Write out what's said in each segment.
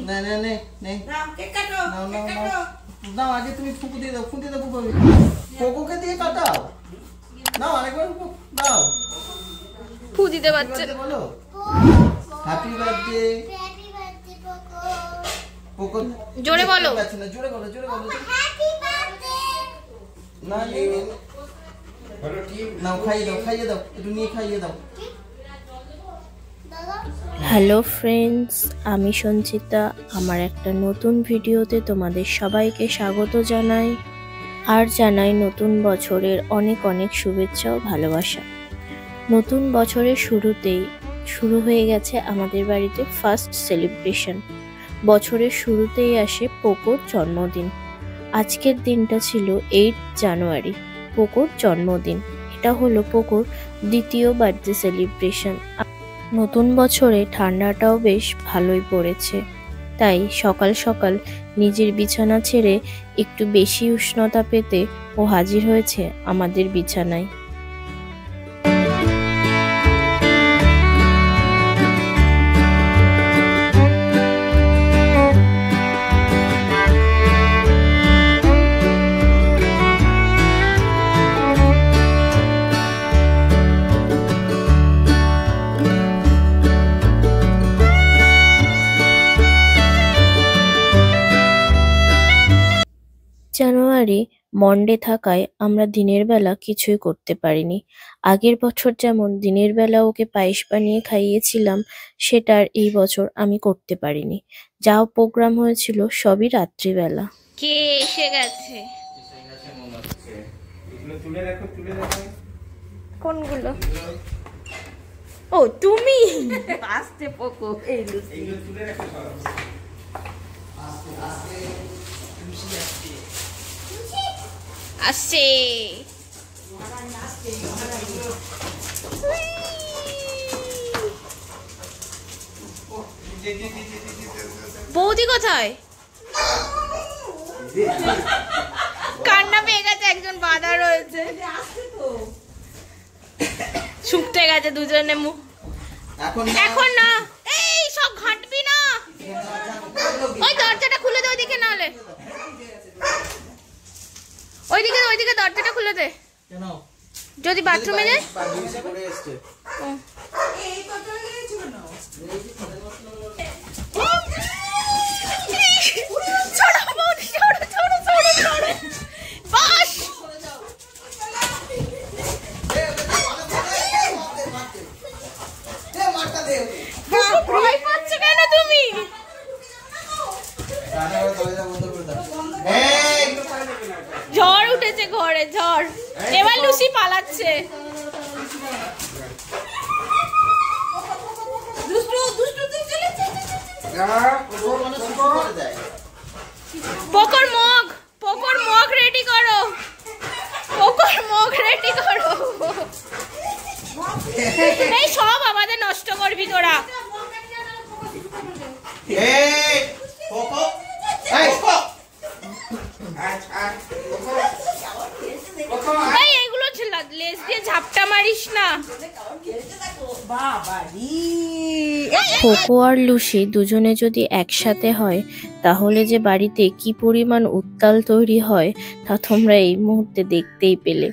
নে নে নে নে নাও কেক কাটো কেক কাটো নাও আগে তুমি ফুঁকু দিয়ে দাও বাবু কোকোকে দিয়ে কাটাও নাও আরেকবার দাও ফু দিতে পারছে বলো হ্যাপি বার্থডে কোকো জোরে বলো জোরে বলো হ্যাপি বার্থডে না বলো টিম নাও খাইয়ে দাও একটু নিয়ে খাইয়ে দাও। হ্যালো ফ্রেন্ডস, আমি সঞ্চিতা। আমার একটা নতুন ভিডিওতে তোমাদের সবাইকে স্বাগত জানাই আর জানাই নতুন বছরের অনেক অনেক শুভেচ্ছা ও ভালোবাসা। নতুন বছরের শুরুতেই শুরু হয়ে গেছে আমাদের বাড়িতে ফার্স্ট সেলিব্রেশন। বছরের শুরুতেই আসে পোকোর জন্মদিন। আজকের দিনটা ছিল 8 জানুয়ারি, পোকোর জন্মদিন। এটা হলো পোকোর দ্বিতীয় বার্থডে সেলিব্রেশন। নতুন বছরে ঠান্ডাটাও বেশ ভালোই পড়েছে, তাই সকাল সকাল নিজের বিছানা ছেড়ে একটু বেশি উষ্ণতা পেতে ও হাজির হয়েছে আমাদের বিছানায়। জানুয়ারি মন্ডে থাকায় আমরা দিনের বেলা কিছুই করতে পারিনি। আগের বছর যেমন দিনের বেলা ওকে পায়েস বানিয়ে খাইয়েছিলাম, সেটা আর এই বছর আমি করতে পারিনি। যা প্রোগ্রাম হয়েছিল সবই রাত্রিবেলা। কে এসে গেছে? কোনগুলো? ও তুমি আস্তে পোকো এই লুচি আসছে। বৌদি কোথায়? কান্না পেয়ে গেছে, একজন বাধা রয়েছে, শুকতে গেছে দুজনে মুখ। এখন না, এই সব ঘাটবি না, ওই দরজাটা খুলে দে ওইদিকে, নাহলে ওইদিকে দরজাটা খুলে দে। যদি বাথরুমে যায় ভয় পাচ্ছ কেন তুমি? ঝড় উঠেছে ঘরে, ঝড়। এবার লুসি পালাচ্ছে। পোকর মগ রেডি করো, এই সব আমাদের নষ্ট করবি তোরা। এইগুলো লেজ দিয়ে ঝাপটা মারিস না। পোকো আর লুসি দুজনে যদি একসাথে হয় তাহলে যে বাড়িতে কি পরিমাণ উত্তাল তৈরি হয় তা তোমরা এই মুহূর্তে দেখতেই পেলে।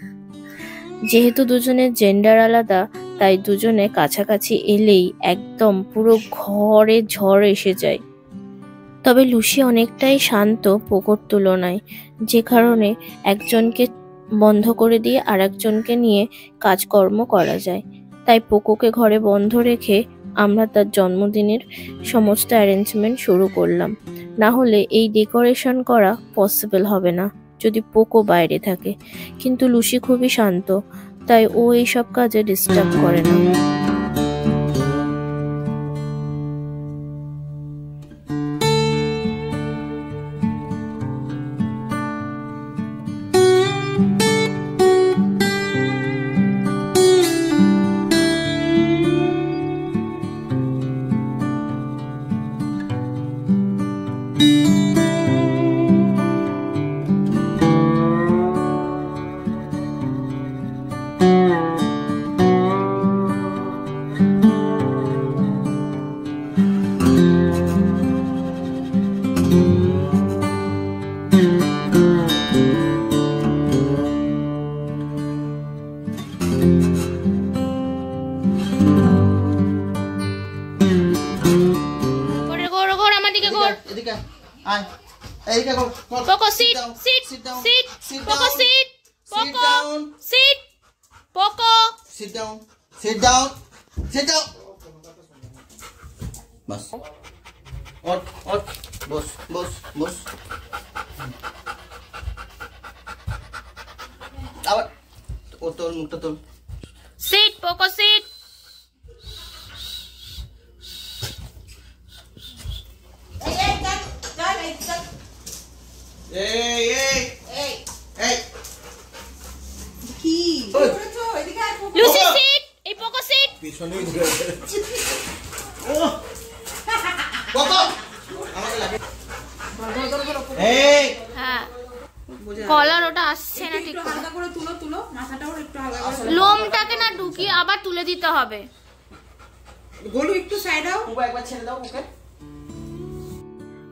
যেহেতু দুজনের জেন্ডার আলাদা, তাই দুজনে কাছাকাছি এলেই একদম পুরো ঘরে ঝড় এসে যায়। তবে লুসি অনেকটাই শান্ত পোকোর তুলনায়, যে কারণে একজনকে বন্ধ করে দিয়ে আরেকজনকে নিয়ে কাজকর্ম করা যায়। তাই পোকোকে ঘরে বন্ধ রেখে আমরা তার জন্মদিনের সমস্ত অ্যারেঞ্জমেন্ট শুরু করলাম। না হলে এই ডেকোরেশন করা পসিবল হবে না যদি পোকো বাইরে থাকে। কিন্তু লুসি খুবই শান্ত, তাই ও এইসব কাজে ডিস্টার্ব করে না। এদিকে আয়, এইদিকে কর। পোকো sit sit Sit down. Sit Sit পোকো down. সিট Sit পোকো down. সিট পোকো Sit down. Sit down. Sit down. বাস। ওঠ, ওঠ। বস, বস, বস। আবার ও তোর মুখটা তোল। সিট পোকো সিট এই এই এই এই কি ওই। করেছো এদিকে আয় পোকো। লুসি সিট এই পোকো সিট পিছনেই ঘুরে বেড়াচ্ছে। ও বাবা আমাকে লাগে। এই হ্যাঁ কলার ওটা আসছে না ঠিক একটু করে। হালকা করে তুলো তুলো মাথাটাও একটু হালকা করে লোমটাকে না ঢুকিয়ে আবার তুলে দিতে হবে। গোলু একটু সাইড আও। বাবা একবার ছেড়ে দাও ওকে।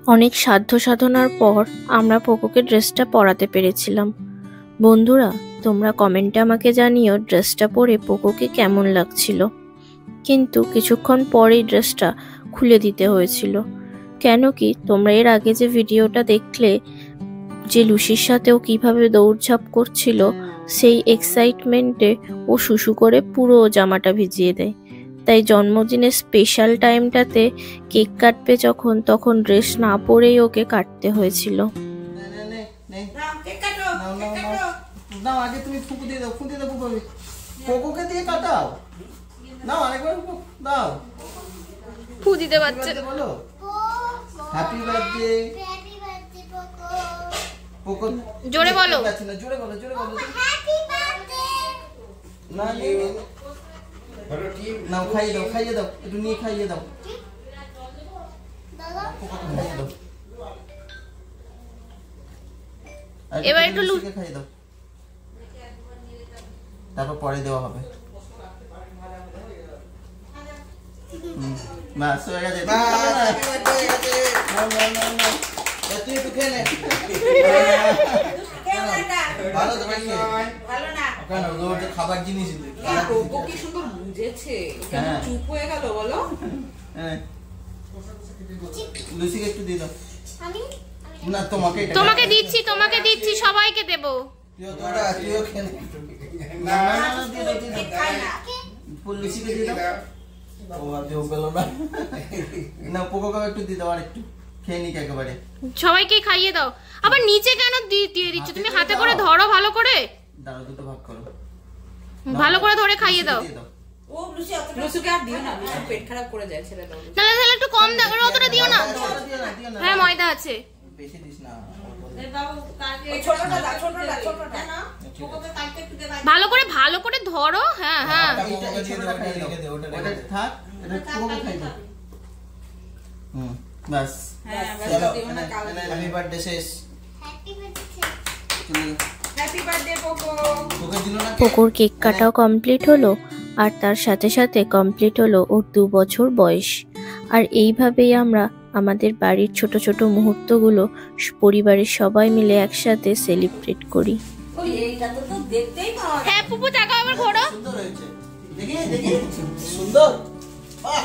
অনেক সাধ্য সাধনার পর আমরা পোকোকে ড্রেসটা পরাতে পেরেছিলাম। বন্ধুরা তোমরা কমেন্টে আমাকে জানিও ড্রেসটা পরে পোকোকে কেমন লাগছিল। কিন্তু কিছুক্ষণ পরেই ড্রেসটা খুলে দিতে হয়েছিল। কেন কি তোমরা এর আগে যে ভিডিওটা দেখলে যে লুসির সাথে ও কিভাবে দৌড়ঝাঁপ করছিল, সেই এক্সাইটমেন্টে ও শুশু করে পুরো জামাটা ভিজিয়ে দেয়। তাই জন্মদিনের স্পেশাল টাইমটাতে কেক কাটবে যখন, তখন ড্রেস না পরেই ওকে কাটতে হয়েছিল। নে নে নে নে নাও কেক কাটো নাও কেক নাও কাটো। নাও নাও আগে তুমি ফুঁকু দিয়ে দাও, ফুঁকু দিয়ে দাও ফুঁকু। কোকোকে দিয়ে কাটাও। নাও আরেকবার ফুঁকু দাও। ফু দিতে পারছে। বার্থডে বলো। Happy birthday. কোকো জোরে বলো। পাচ্ছি না, জোরে বলো, জোরে বলো। না নে নে। নাও খাইয়ে দাও, খাইয়ে দাও, একটু নিয়ে খাইয়ে দাও। কোকোকে খাইয়ে দাও। আর এবার একটু লুচিকে খাইয়ে দাও। তারপর পরে দেওয়া হবে। বাস হয়ে গেছে। নাও, নাও, নাও, নাও। এবার তুই একটু খেয়ে নে। কেমন এটা? ভালো তো ভাই। ভালো না। কেন ওটা খাবার জিনিস কোকো কি সুন্দর বুঝেছে। কেমন হ্যাঁ। চুপ হয়ে গেল বলো। হ্যাঁ। লুচিকে একটু দিয়ে দাও। না তোমাকে এটা- তোমাকে দিচ্ছি তোমাকে দিচ্ছি সবাইকে দেবো। তুইও খেয়ে নে। না, না, না, না, দিয়ে দাও, দিয়ে দাও। খাই না। ফুল লুচিকে দিয়ে দাও। ও আর দেও পেল না। না পোকোকে একটু দিয়ে দাও, আর একটু খেয়ে নিক একেবারে। সবাইকে খাইয়ে দাও। আবার নিচে কেন দিয়ে দিচ্ছ? তুমি হাতে করে ধরো ভালো করে, দাঁড়াও দুটো ভাগ করো। ভালো করে ধরে খাইয়ে দাও। দিয়ে দাও। লুসুকে আর দিও না, লুসুর পেট খারাপ করে যায়, ছেড়ে দাও। তাহলে তাহলে একটু কম দাও, অতটা দিও না। দিও না, দিও না। হ্যাঁ ময়দা আছে। বেশি দিস না। ওই ছোটটা দাও, ছোটটা, ছোটটা। ভালো করে ধরো। হ্যাঁ হ্যাঁ এটা ছোটটা খাইয়ে দাও। ওটা থাক, এটা পোকোকে খাইয়ে দাও। বাস। হ্যাঁ, ব্যাস, চলো, দিও না, কালো দিও। হ্যাপি বার্থডে শেষ। Happy birthday Poco. তোকে দিল না কে? পোকোর কেক কাটাও কমপ্লিট হলো, আর তার সাথে সাথে কমপ্লিট হলো ওর 2 বছর বয়স। আর এইভাবেই আমরা আমাদের বাড়ির ছোট ছোট মুহূর্তগুলো পরিবারের সবাই মিলে একসাথে সেলিব্রেট করি। ওই এইটা তো দেখতেই পাওয়া যায়। হ্যাঁ পুপু তাকাও আবার ঘোরো। সুন্দর হয়েছে। দেখি দেখি সুন্দর। বাহ,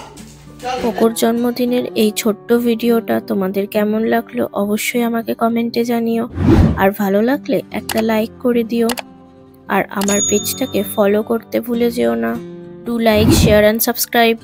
চল। পোকোর জন্মদিনের এই ছোট্ট ভিডিওটা তোমাদের কেমন লাগলো অবশ্যই আমাকে কমেন্টে জানিও। আর ভালো লাগলে একটা লাইক করে দিও। আর আমার পেজটাকে ফলো করতে ভুলে যেও না। Do like, share and subscribe.